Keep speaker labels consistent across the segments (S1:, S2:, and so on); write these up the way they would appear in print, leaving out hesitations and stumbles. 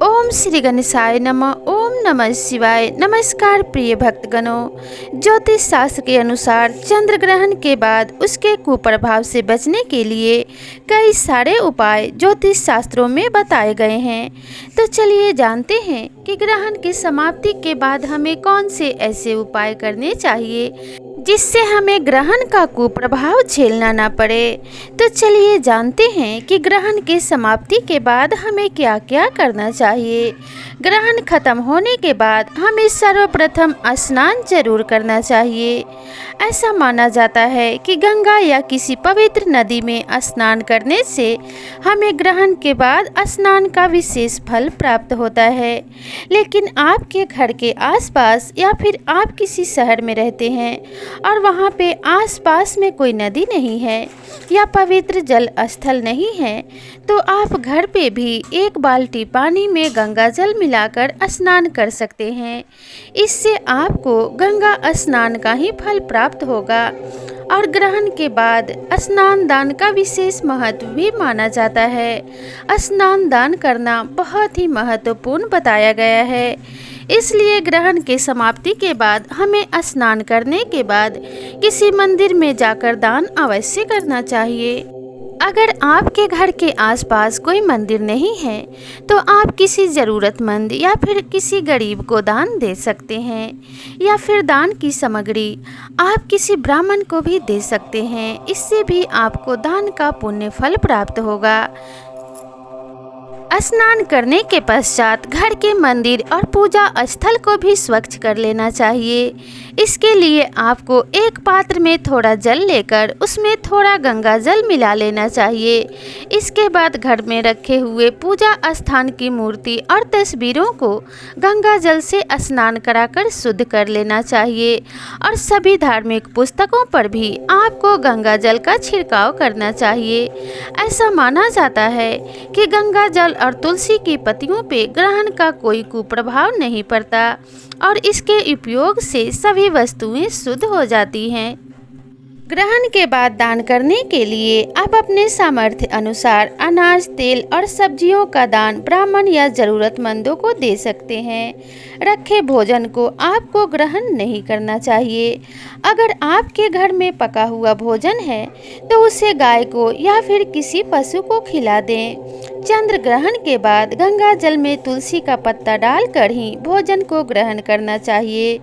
S1: ओम श्री गणेशाय नमः। ओम नमः शिवाय। नमस्कार प्रिय भक्तगणों, ज्योतिष शास्त्र के अनुसार चंद्र ग्रहण के बाद उसके कुप्रभाव से बचने के लिए कई सारे उपाय ज्योतिष शास्त्रों में बताए गए हैं। तो चलिए जानते हैं कि ग्रहण की समाप्ति के बाद हमें कौन से ऐसे उपाय करने चाहिए जिससे हमें ग्रहण का कुप्रभाव झेलना ना पड़े। तो चलिए जानते हैं कि ग्रहण की समाप्ति के बाद हमें क्या क्या करना चाहिए। ग्रहण खत्म होने के बाद हमें सर्वप्रथम स्नान जरूर करना चाहिए। ऐसा माना जाता है कि गंगा या किसी पवित्र नदी में स्नान करने से हमें ग्रहण के बाद स्नान का विशेष फल प्राप्त होता है। लेकिन आपके घर के आसपास या फिर आप किसी शहर में रहते हैं और वहाँ पे आसपास में कोई नदी नहीं है या पवित्र जल स्थल नहीं है, तो आप घर पे भी एक बाल्टी पानी में गंगा जल मिलाकर स्नान कर सकते हैं। इससे आपको गंगा स्नान का ही फल प्राप्त होगा। और ग्रहण के बाद स्नान दान का विशेष महत्व भी माना जाता है। स्नान दान करना बहुत ही महत्वपूर्ण बताया गया है। इसलिए ग्रहण के समाप्ति के बाद हमें स्नान करने के बाद किसी मंदिर में जाकर दान अवश्य करना चाहिए। अगर आपके घर के आसपास कोई मंदिर नहीं है तो आप किसी ज़रूरतमंद या फिर किसी गरीब को दान दे सकते हैं, या फिर दान की सामग्री आप किसी ब्राह्मण को भी दे सकते हैं। इससे भी आपको दान का पुण्य फल प्राप्त होगा। स्नान करने के पश्चात घर के मंदिर और पूजा स्थल को भी स्वच्छ कर लेना चाहिए। इसके लिए आपको एक पात्र में थोड़ा जल लेकर उसमें थोड़ा गंगा जल मिला लेना चाहिए। इसके बाद घर में रखे हुए पूजा स्थान की मूर्ति और तस्वीरों को गंगा जल से स्नान कराकर शुद्ध कर लेना चाहिए। और सभी धार्मिक पुस्तकों पर भी आपको गंगा जल का छिड़काव करना चाहिए। ऐसा माना जाता है कि गंगा जल और तुलसी की पत्तियों पे ग्रहण का कोई कुप्रभाव नहीं पड़ता और इसके उपयोग से सभी वस्तुएं शुद्ध हो जाती हैं। ग्रहण के बाद दान करने के लिए आप अपने सामर्थ्य अनुसार अनाज, तेल और सब्जियों का दान ब्राह्मण या जरूरतमंदों को दे सकते हैं। रखे भोजन को आपको ग्रहण नहीं करना चाहिए। अगर आपके घर में पका हुआ भोजन है तो उसे गाय को या फिर किसी पशु को खिला दें। चंद्र ग्रहण के बाद गंगा जल में तुलसी का पत्ता डालकर ही भोजन को ग्रहण करना चाहिए।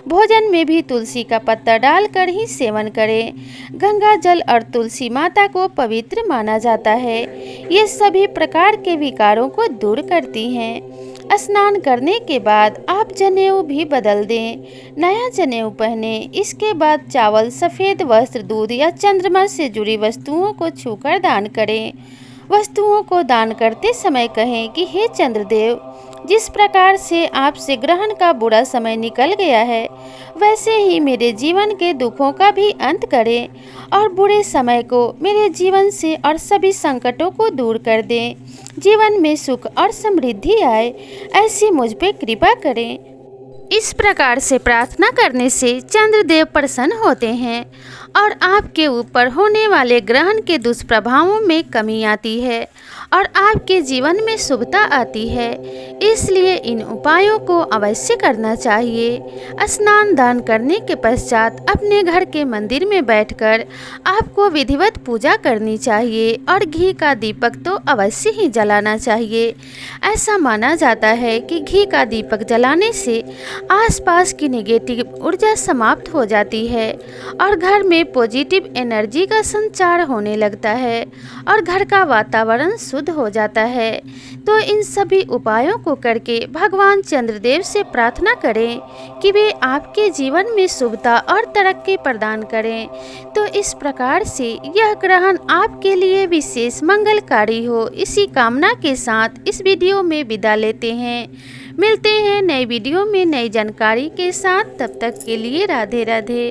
S1: भोजन में भी तुलसी का पत्ता डालकर ही सेवन करें। गंगा जल और तुलसी माता को पवित्र माना जाता है। ये सभी प्रकार के विकारों को दूर करती हैं। स्नान करने के बाद आप जनेऊ भी बदल दें, नया जनेऊ पहने। इसके बाद चावल, सफ़ेद वस्त्र, दूध या चंद्रमा से जुड़ी वस्तुओं को छूकर दान करें। वस्तुओं को दान करते समय कहें कि हे चंद्रदेव, जिस प्रकार से आपसे ग्रहण का बुरा समय निकल गया है वैसे ही मेरे जीवन के दुखों का भी अंत करें और बुरे समय को मेरे जीवन से और सभी संकटों को दूर कर दें। जीवन में सुख और समृद्धि आए, ऐसी मुझ पे कृपा करें। इस प्रकार से प्रार्थना करने से चंद्रदेव प्रसन्न होते हैं और आपके ऊपर होने वाले ग्रहण के दुष्प्रभावों में कमी आती है और आपके जीवन में शुभता आती है। इसलिए इन उपायों को अवश्य करना चाहिए। स्नान दान करने के पश्चात अपने घर के मंदिर में बैठकर आपको विधिवत पूजा करनी चाहिए और घी का दीपक तो अवश्य ही जलाना चाहिए। ऐसा माना जाता है कि घी का दीपक जलाने से आसपास की नेगेटिव ऊर्जा समाप्त हो जाती है और घर में पॉजिटिव एनर्जी का संचार होने लगता है और घर का वातावरण शुद्ध हो जाता है। तो इन सभी उपायों को करके भगवान चंद्रदेव से प्रार्थना करें कि वे आपके जीवन में शुभता और तरक्की प्रदान करें। तो इस प्रकार से यह ग्रहण आपके लिए विशेष मंगलकारी हो, इसी कामना के साथ इस वीडियो में विदा लेते हैं। मिलते हैं नए वीडियो में नई जानकारी के साथ। तब तक के लिए राधे राधे।